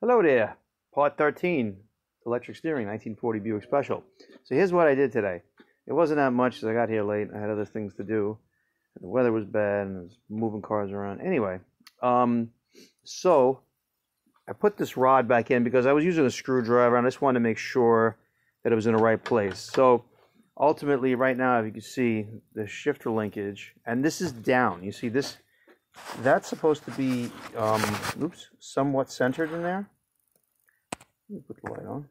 Hello there, part 13, electric steering, 1940 Buick Special. So here's what I did today. It wasn't that much because I got here late. I had other things to do. The weather was bad and I was moving cars around. Anyway, so I put this rod back in because I was using a screwdriver and I just wanted to make sure that it was in the right place. So ultimately right now, if you can see the shifter linkage, and this is down. You see this? That's supposed to be, somewhat centered in there. Let me put the light on.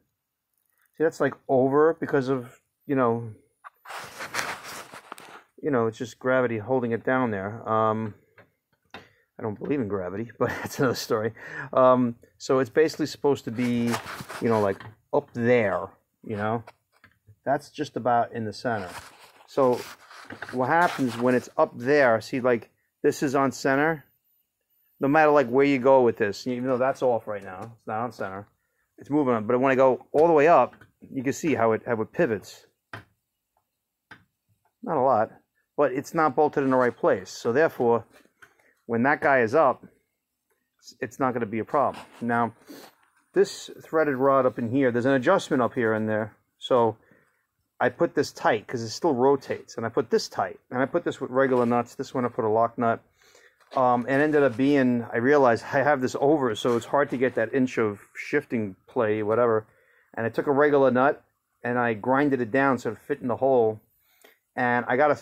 See, that's like over because of, it's just gravity holding it down there. I don't believe in gravity, but that's another story. So it's basically supposed to be, like up there, That's just about in the center. So what happens when it's up there, see, like, this is on center. No matter like where you go with this, even though that's off right now, it's not on center. It's moving on. But when I go all the way up, you can see how it pivots. Not a lot, but it's not bolted in the right place. So therefore, when that guy is up, it's not going to be a problem. Now, this threaded rod up in here, there's an adjustment up here and there. So I put this tight because it still rotates, and I put this tight, and I put this with regular nuts. This one I put a lock nut, and ended up being, I realized I have this over, so it's hard to get that inch of shifting play, whatever. And I took a regular nut and I grinded it down so it fit in the hole. And I got a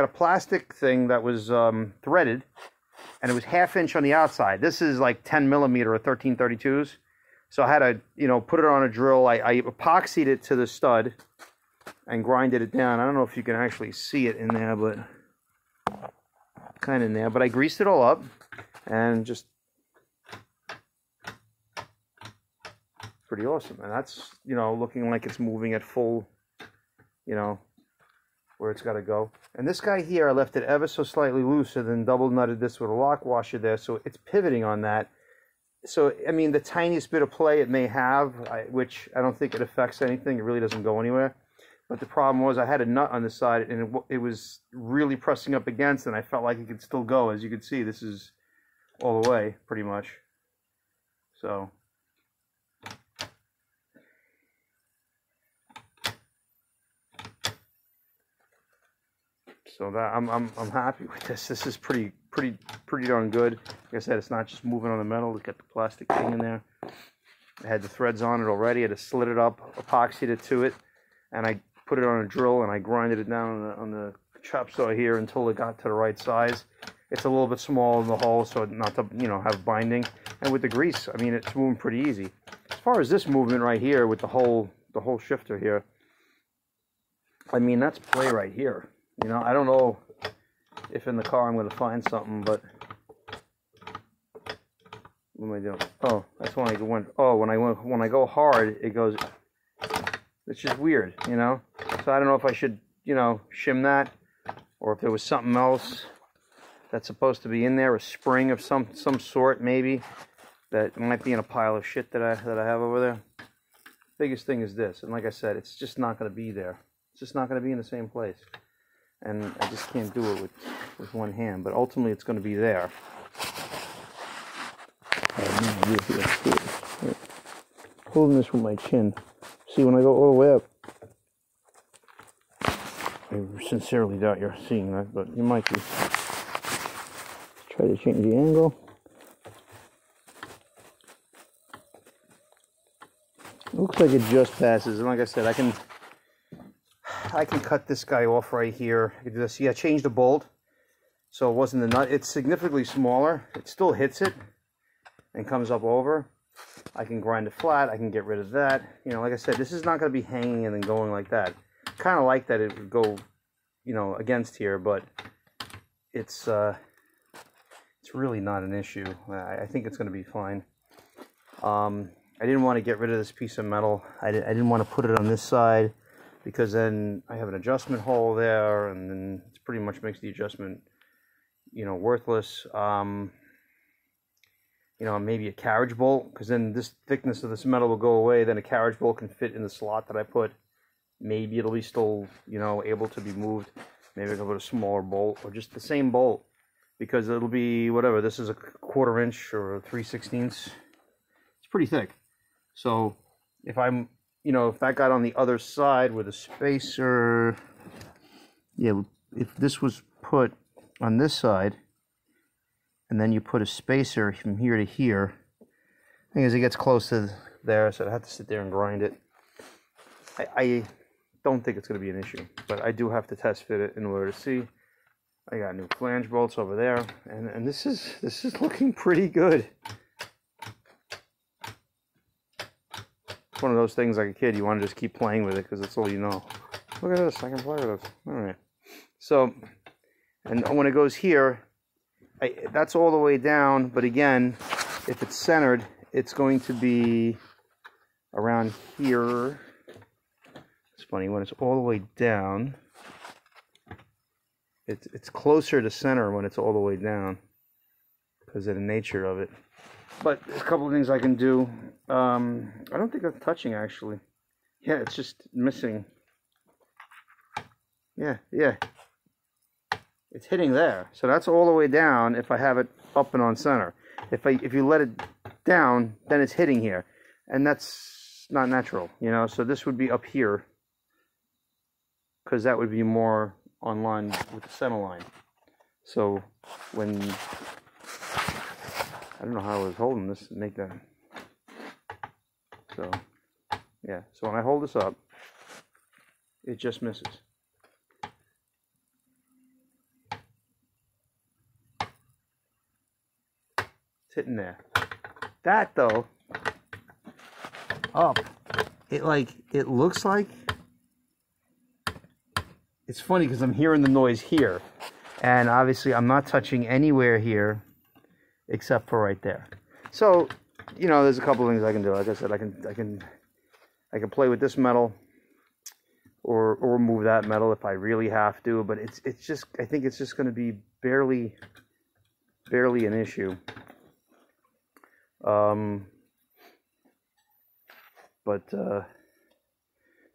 plastic thing that was threaded, and it was 1/2 inch on the outside. This is like 10 millimeter or 1332s. So I had to, put it on a drill. I epoxied it to the stud and grinded it down. I don't know if you can actually see it in there, but kind of in there. But I greased it all up and just pretty awesome. And that's, looking like it's moving at full, where it's got to go. And this guy here, I left it ever so slightly looser, then double nutted this with a lock washer there. So it's pivoting on that. So, I mean, the tiniest bit of play it may have, which I don't think it affects anything. It really doesn't go anywhere. But the problem was I had a nut on the side, and it was really pressing up against, and I felt like it could still go. As you can see, this is all the way, pretty much. So that I'm happy with this. This is pretty darn good. Like I said, it's not just moving on the metal. It's got the plastic thing in there. I had the threads on it already. I just slid it up, epoxied it to it, and I put it on a drill and I grinded it down on the chop saw here until it got to the right size. It's a little bit small in the hole, so not to have binding. And with the grease, I mean, it's moving pretty easy. As far as this movement right here with the whole shifter here, I mean, that's play right here. I don't know if in the car I'm going to find something, but what am I doing? Oh, that's when I went. Oh, when I go hard, it goes. It's just weird, So I don't know if I should, shim that, or if there was something else that's supposed to be in there, a spring of some sort, maybe, that might be in a pile of shit that I have over there. Biggest thing is this, and like I said, it's just not going to be there. It's just not going to be in the same place. And I just can't do it with one hand. But ultimately, it's going to be there. Holding this with my chin. See, when I go all the way up, I sincerely doubt you're seeing that, but you might be. Let's try to change the angle. Looks like it just passes. And like I said, I can cut this guy off right here. See, I changed the bolt, so it wasn't the nut. It's significantly smaller. It still hits it and comes up over. I can grind it flat. I can get rid of that. Like I said, this is not going to be hanging and then going like that. Kind of like that it would go, against here, but it's really not an issue. I think it's going to be fine. I didn't want to get rid of this piece of metal. I didn't want to put it on this side, because then I have an adjustment hole there, and then it pretty much makes the adjustment, worthless. Maybe a carriage bolt, because then this thickness of this metal will go away. Then a carriage bolt can fit in the slot that I put. Maybe it'll be still, able to be moved. Maybe I can put a smaller bolt, or just the same bolt, because it'll be whatever. This is a 1/4 inch or 3/16. It's pretty thick. So if I'm, you know, if that got on the other side with a spacer, yeah, if this was put on this side, and then you put a spacer from here to here, I think as it gets close to there, so I have to sit there and grind it. I don't think it's going to be an issue, but I do have to test fit it in order to see. I got new flange bolts over there, and this is looking pretty good. It's one of those things like a kid, you want to just keep playing with it because that's all you know. Look at this, I can play with this. All right. So, and when it goes here, that's all the way down, but again, if it's centered, it's going to be around here. It's funny, when it's all the way down, it's closer to center when it's all the way down because of the nature of it. But there's a couple of things I can do. I don't think I'm touching, actually. Yeah, it's just missing. Yeah. It's hitting there. So that's all the way down if I have it up and on center. If you let it down, then it's hitting here. And that's not natural, you know. So this would be up here, because that would be more on line with the center line. So when, I don't know how I was holding this to make that. So yeah, so when I hold this up, it just misses. It's hitting there. That though, up, it looks like, it's funny because I'm hearing the noise here, and obviously I'm not touching anywhere here except for right there. So, you know, there's a couple of things I can do. Like I said, I can play with this metal, or remove that metal if I really have to. But it's just, I think it's just going to be barely an issue.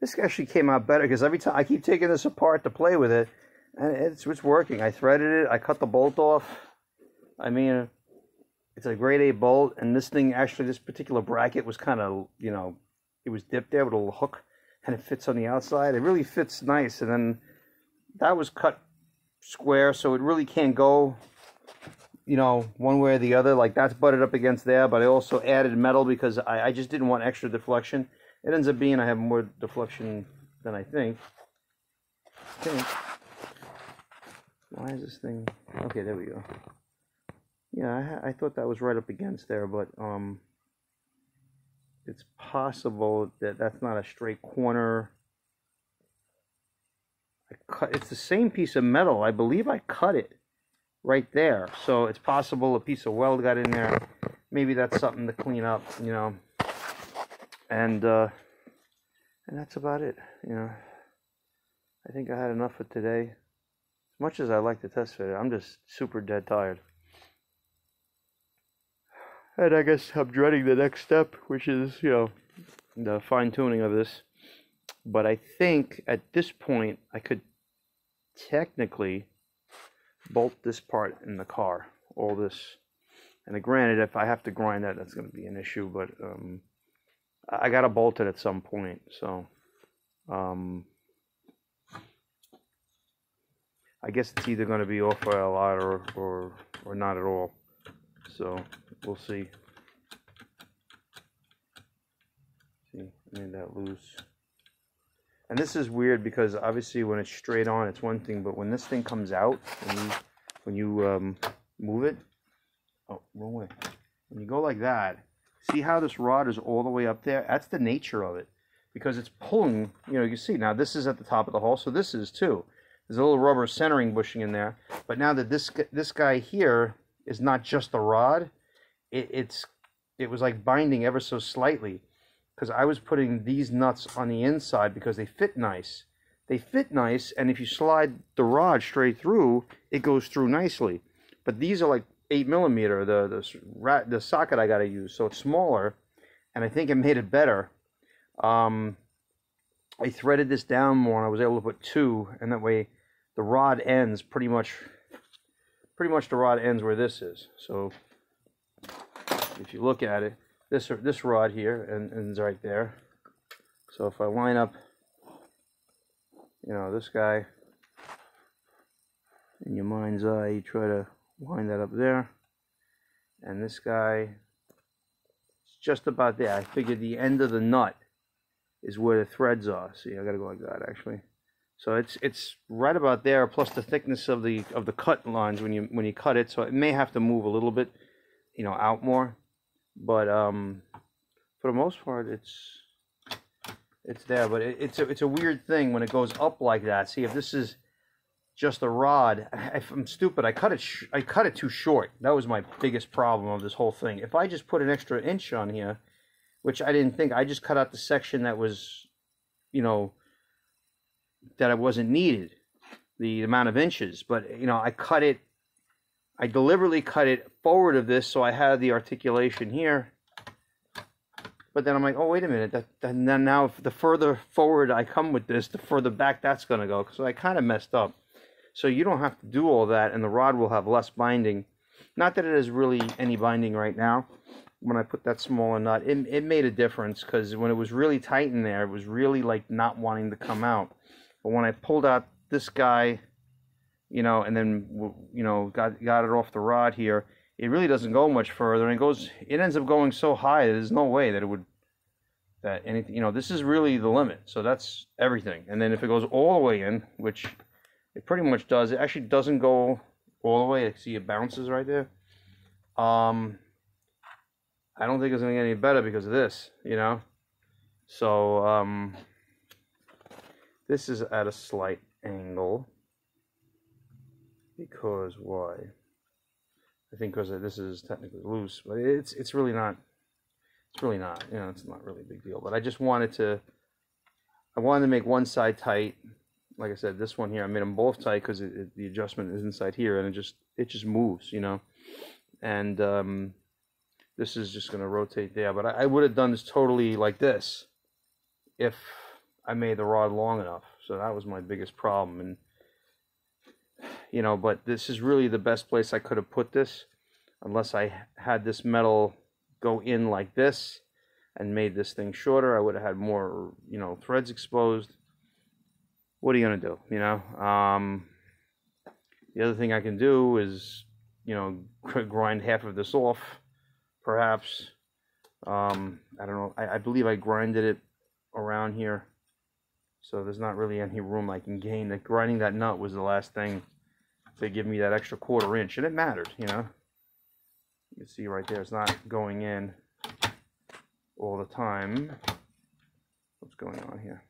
This actually came out better because every time I keep taking this apart to play with it, and it's working. I threaded it, I cut the bolt off. I mean, it's a grade A bolt, and this thing actually, this particular bracket was kind of, you know, it was dipped there with a little hook, and it fits on the outside. It really fits nice, and then that was cut square, so it really can't go, you know, one way or the other. Like that's butted up against there, but I also added metal because I just didn't want extra deflection. It ends up being I have more deflection than I think. Why is this thing? Okay, there we go. Yeah, I thought that was right up against there, but it's possible that that's not a straight corner. It's the same piece of metal. I believe I cut it right there, so it's possible a piece of weld got in there. Maybe that's something to clean up, you know. And that's about it, you know. I think I had enough for today. As much as I like to test fit it, I'm just super dead tired. And I guess I'm dreading the next step, which is, you know, the fine-tuning of this. But I think at this point, I could technically bolt this part in the car, all this. And granted, if I have to grind that, that's going to be an issue, but I got to bolt it at some point, so I guess it's either going to be off by a lot or not at all. So we'll see. See, I made that loose. And this is weird because obviously when it's straight on, it's one thing, but when this thing comes out, when you move it, oh, wrong way. When you go like that, see how this rod is all the way up there? That's the nature of it, because it's pulling. You know, you see now this is at the top of the hole, so this is too. There's a little rubber centering bushing in there, but now that this guy here is not just the rod, it was like binding ever so slightly, because I was putting these nuts on the inside because they fit nice. They fit nice, and if you slide the rod straight through, it goes through nicely. But these are like 8mm, the socket I got to use, so it's smaller, and I think it made it better. I threaded this down more, and I was able to put 2, and that way the rod ends pretty much the rod ends where this is. So if you look at it, this rod here and it's right there. So if I line up, you know, this guy in your mind's eye, you try to line that up there, and this guy is just about there. I figured the end of the nut is where the threads are. See, I gotta go like that actually. So it's right about there, plus the thickness of the cut lines when you cut it. So it may have to move a little bit, you know, out more, but for the most part, it's there. But it's a weird thing when it goes up like that. See, if this is just a rod, I'm stupid. I cut it too short. That was my biggest problem of this whole thing. If I just put an extra inch on here, which I didn't think, I just cut out the section that was, you know, that it wasn't needed, the amount of inches. But you know, I deliberately cut it forward of this so I had the articulation here. But then I'm like, oh, wait a minute, and then now if the further forward I come with this, the further back that's going to go. So I kind of messed up. So you don't have to do all that, and the rod will have less binding. Not that it has really any binding right now. When I put that smaller nut, it made a difference, because when it was really tight in there, it was really like not wanting to come out. But when I pulled out this guy, you know, and then, you know, got it off the rod here, it really doesn't go much further, and it ends up going so high that there's no way that it would, that anything, you know, this is really the limit. So that's everything. And then if it goes all the way in, which it pretty much does, it actually doesn't go all the way. I see it bounces right there. I don't think it's going to get any better because of this, you know. So this is at a slight angle. Because why? I think because this is technically loose, but it's really not. It's really not. You know, it's not really a big deal. But I just wanted to. I wanted to make one side tight. Like I said, this one here, I made them both tight because the adjustment is inside here, and it just moves, you know. And this is just going to rotate there. But I would have done this totally like this if I made the rod long enough. So that was my biggest problem. And you know, but this is really the best place I could have put this, unless I had this metal go in like this and made this thing shorter. I would have had more, you know, threads exposed. What are you going to do, you know? The other thing I can do is, you know, grind half of this off, perhaps. I don't know. I believe I grinded it around here, so there's not really any room I can gain. That grinding that nut was the last thing to give me that extra quarter inch, and it mattered, you know. You can see right there, it's not going in all the time. What's going on here?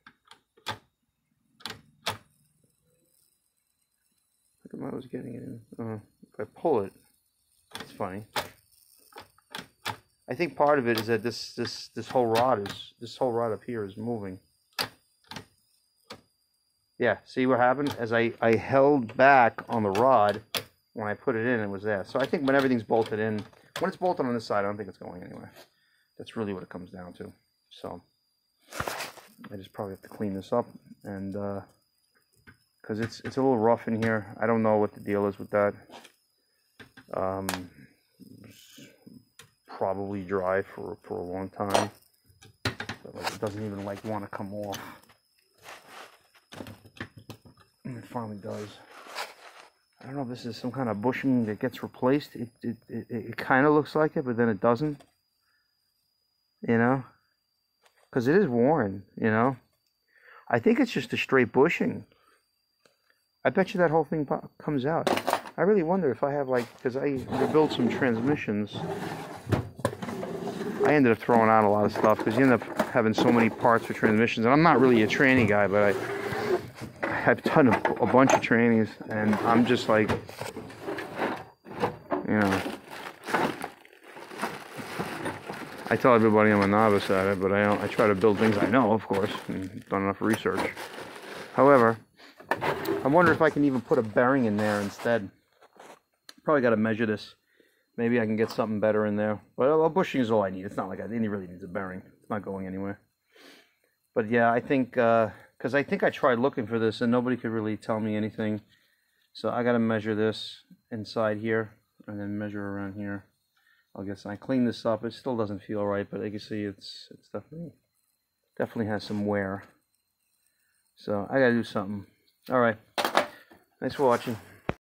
Look at I was getting it in. If I pull it, it's funny. I think part of it is that this whole rod up here is moving. Yeah, see what happened? As I held back on the rod, when I put it in, it was there. So I think when everything's bolted in, when it's bolted on this side, I don't think it's going anywhere. That's really what it comes down to. So I just probably have to clean this up, and because it's a little rough in here. I don't know what the deal is with that. Probably dry for a long time. But like, it doesn't even like want to come off. And it finally does. I don't know if this is some kind of bushing that gets replaced. It kind of looks like it, but then it doesn't. You know? Because it is worn, you know? I think it's just a straight bushing. I bet you that whole thing comes out. I really wonder if I have, like, because I built some transmissions. I ended up throwing out a lot of stuff because you end up having so many parts for transmissions. And I'm not really a tranny guy, but I've done a bunch of trannies, and I'm just like, you know, I tell everybody I'm a novice at it, but I try to build things I know, of course, and done enough research. However, I wonder if I can even put a bearing in there instead. Probably got to measure this. Maybe I can get something better in there. But a bushing is all I need. It's not like I really needs a bearing. It's not going anywhere. But yeah, I think, because I think I tried looking for this and nobody could really tell me anything. So I got to measure this inside here and then measure around here. I guess I clean this up. It still doesn't feel right, but you can see it's definitely has some wear. So I gotta do something. All right. Thanks for watching.